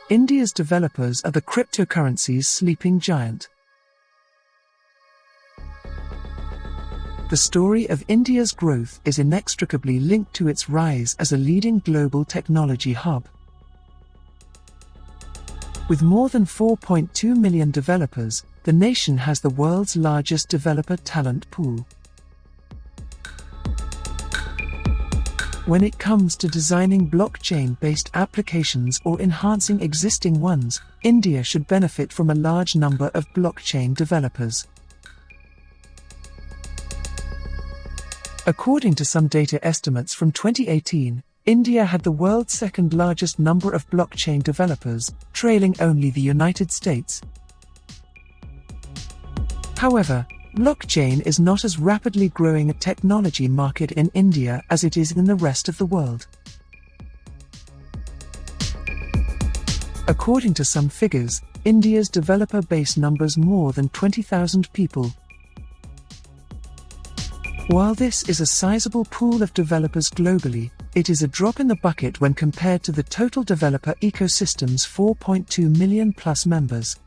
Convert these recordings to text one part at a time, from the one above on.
India's developers are the cryptocurrency's sleeping giant. The story of India's growth is inextricably linked to its rise as a leading global technology hub. With more than 4.2 million developers, the nation has the world's largest developer talent pool. When it comes to designing blockchain-based applications or enhancing existing ones, India should benefit from a large number of blockchain developers. According to some data estimates from 2018, India had the world's second largest number of blockchain developers, trailing only the United States. However, blockchain is not as rapidly growing a technology market in India as it is in the rest of the world. According to some figures, India's developer base numbers more than 20,000 people. While this is a sizable pool of developers globally, it is a drop in the bucket when compared to the total developer ecosystem's 4.2 million plus members.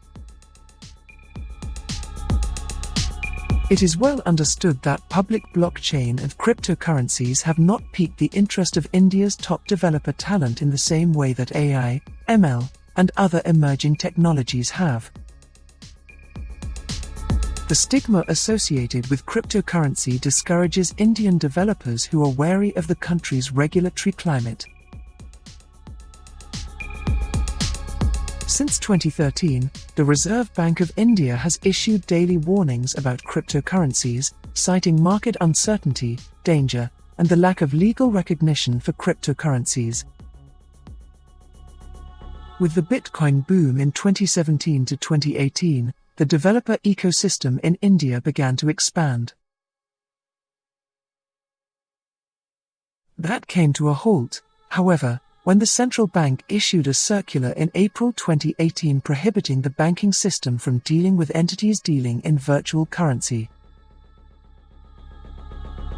It is well understood that public blockchain and cryptocurrencies have not piqued the interest of India's top developer talent in the same way that AI, ML, and other emerging technologies have. The stigma associated with cryptocurrency discourages Indian developers who are wary of the country's regulatory climate. Since 2013, the Reserve Bank of India has issued daily warnings about cryptocurrencies, citing market uncertainty, danger, and the lack of legal recognition for cryptocurrencies. With the Bitcoin boom in 2017 to 2018, the developer ecosystem in India began to expand. That came to a halt, however, when the central bank issued a circular in April 2018 prohibiting the banking system from dealing with entities dealing in virtual currency.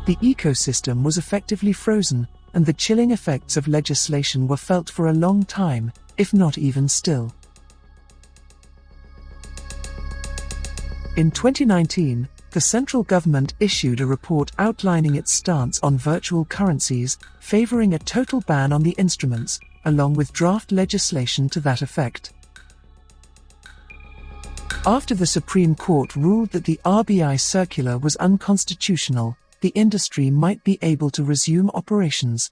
The ecosystem was effectively frozen, and the chilling effects of legislation were felt for a long time, if not even still. In 2019, the central government issued a report outlining its stance on virtual currencies, favoring a total ban on the instruments, along with draft legislation to that effect. After the Supreme Court ruled that the RBI circular was unconstitutional, the industry might be able to resume operations.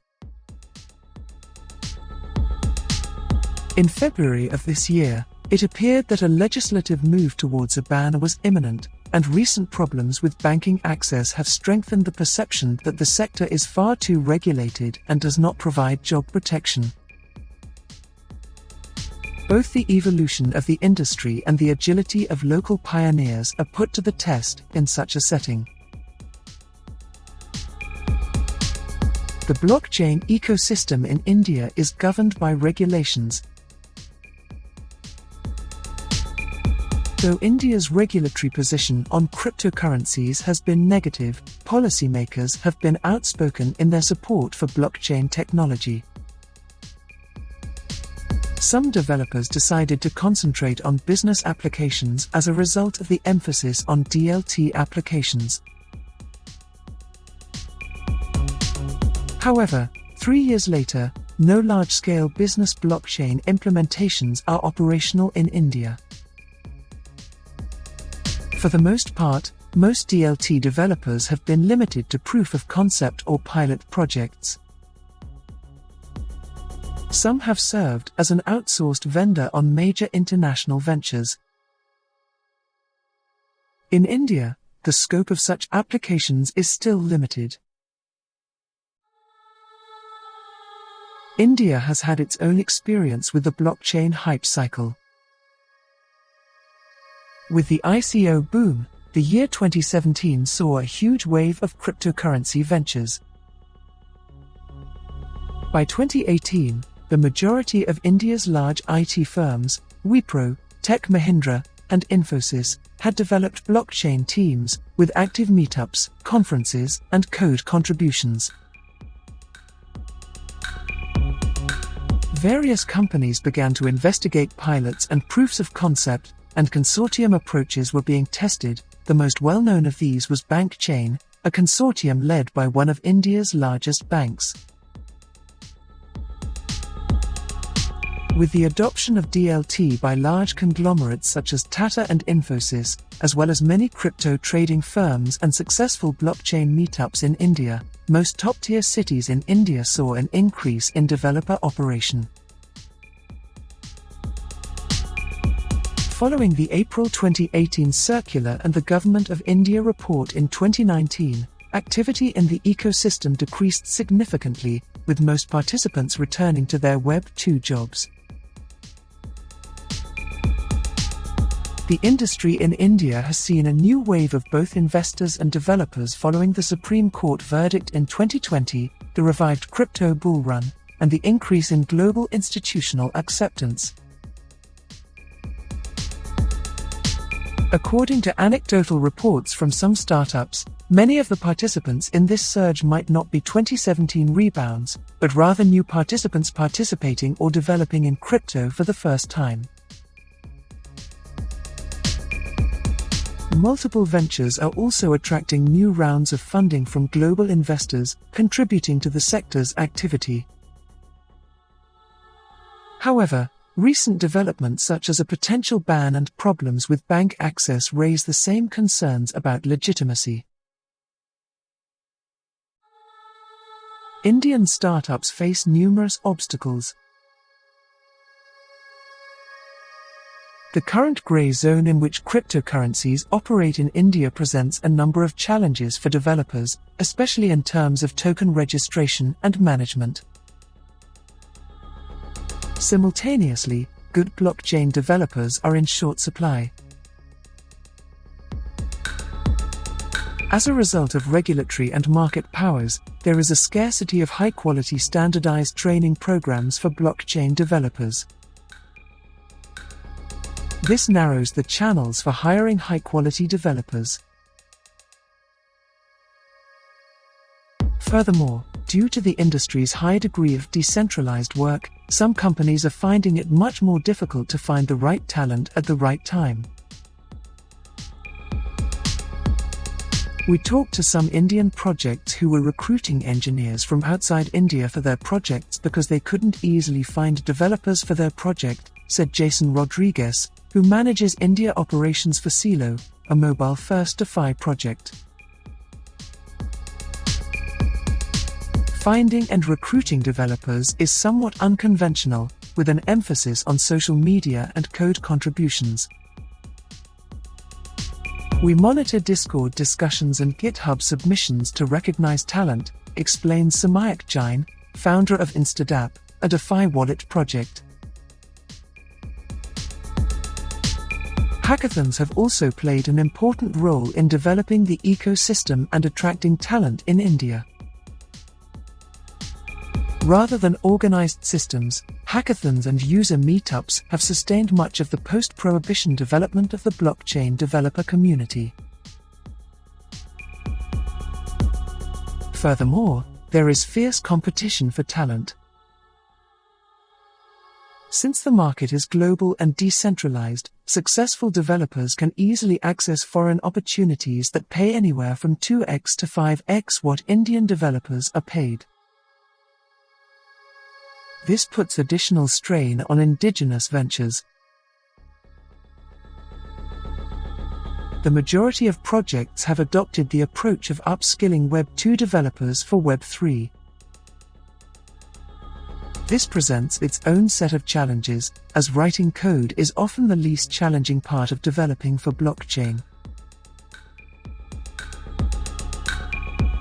In February of this year, it appeared that a legislative move towards a ban was imminent, and recent problems with banking access have strengthened the perception that the sector is far too regulated and does not provide job protection. Both the evolution of the industry and the agility of local pioneers are put to the test in such a setting. The blockchain ecosystem in India is governed by regulations. Though India's regulatory position on cryptocurrencies has been negative, policymakers have been outspoken in their support for blockchain technology. Some developers decided to concentrate on business applications as a result of the emphasis on DLT applications. However, 3 years later, no large-scale business blockchain implementations are operational in India. For the most part, most DLT developers have been limited to proof of concept or pilot projects. Some have served as an outsourced vendor on major international ventures. In India, the scope of such applications is still limited. India has had its own experience with the blockchain hype cycle. With the ICO boom, the year 2017 saw a huge wave of cryptocurrency ventures. By 2018, the majority of India's large IT firms, Wipro, Tech Mahindra, and Infosys, had developed blockchain teams, with active meetups, conferences, and code contributions. Various companies began to investigate pilots and proofs of concept, and consortium approaches were being tested. The most well-known of these was BankChain, a consortium led by one of India's largest banks. With the adoption of DLT by large conglomerates such as Tata and Infosys, as well as many crypto trading firms and successful blockchain meetups in India, most top-tier cities in India saw an increase in developer operation. Following the April 2018 circular and the Government of India report in 2019, activity in the ecosystem decreased significantly, with most participants returning to their Web 2 jobs. The industry in India has seen a new wave of both investors and developers following the Supreme Court verdict in 2020, the revived crypto bull run, and the increase in global institutional acceptance. According to anecdotal reports from some startups, many of the participants in this surge might not be 2017 rebounds, but rather new participants participating or developing in crypto for the first time. Multiple ventures are also attracting new rounds of funding from global investors, contributing to the sector's activity. However, recent developments such as a potential ban and problems with bank access raise the same concerns about legitimacy. Indian startups face numerous obstacles. The current grey zone in which cryptocurrencies operate in India presents a number of challenges for developers, especially in terms of token registration and management. Simultaneously, good blockchain developers are in short supply. As a result of regulatory and market powers, there is a scarcity of high-quality standardized training programs for blockchain developers. This narrows the channels for hiring high-quality developers. Furthermore, due to the industry's high degree of decentralized work, some companies are finding it much more difficult to find the right talent at the right time. We talked to some Indian projects who were recruiting engineers from outside India for their projects because they couldn't easily find developers for their project, said Jason Rodriguez, who manages India operations for Silo, a mobile-first DeFi project. Finding and recruiting developers is somewhat unconventional, with an emphasis on social media and code contributions. We monitor Discord discussions and GitHub submissions to recognize talent, explains Samayak Jain, founder of Instadap, a DeFi wallet project. Hackathons have also played an important role in developing the ecosystem and attracting talent in India. Rather than organized systems, hackathons and user meetups have sustained much of the post-prohibition development of the blockchain developer community. Furthermore, there is fierce competition for talent. Since the market is global and decentralized, successful developers can easily access foreign opportunities that pay anywhere from 2x to 5x what Indian developers are paid. This puts additional strain on indigenous ventures. The majority of projects have adopted the approach of upskilling Web 2 developers for Web 3. This presents its own set of challenges, as writing code is often the least challenging part of developing for blockchain.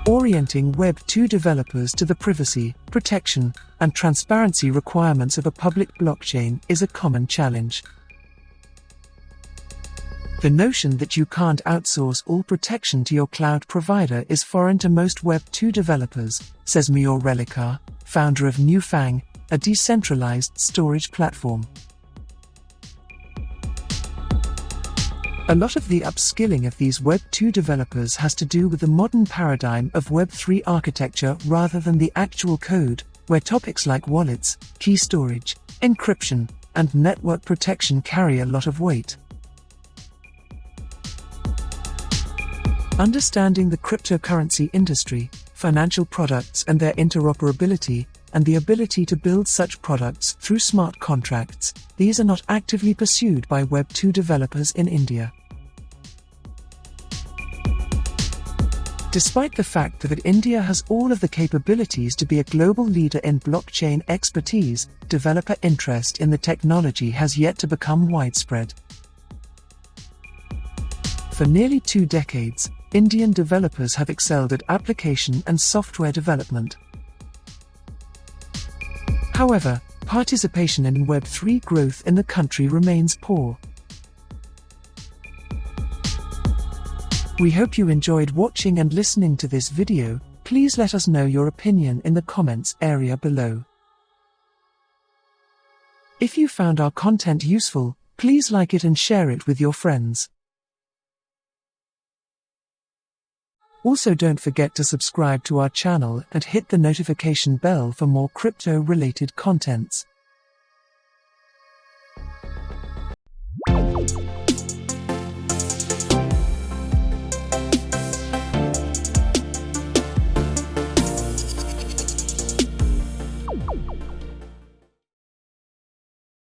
Orienting Web 2 developers to the privacy, protection, and transparency requirements of a public blockchain is a common challenge. The notion that you can't outsource all protection to your cloud provider is foreign to most Web 2 developers, says Mior Relikar, founder of Newfang, a decentralized storage platform. A lot of the upskilling of these Web 2 developers has to do with the modern paradigm of Web 3 architecture rather than the actual code, where topics like wallets, key storage, encryption, and network protection carry a lot of weight. Understanding the cryptocurrency industry, financial products and their interoperability, and the ability to build such products through smart contracts, these are not actively pursued by Web 2 developers in India. Despite the fact that India has all of the capabilities to be a global leader in blockchain expertise, developer interest in the technology has yet to become widespread. For nearly 2 decades, Indian developers have excelled at application and software development. However, participation in Web 3 growth in the country remains poor. We hope you enjoyed watching and listening to this video. Please let us know your opinion in the comments area below. If you found our content useful, please like it and share it with your friends. Also, don't forget to subscribe to our channel and hit the notification bell for more crypto-related contents.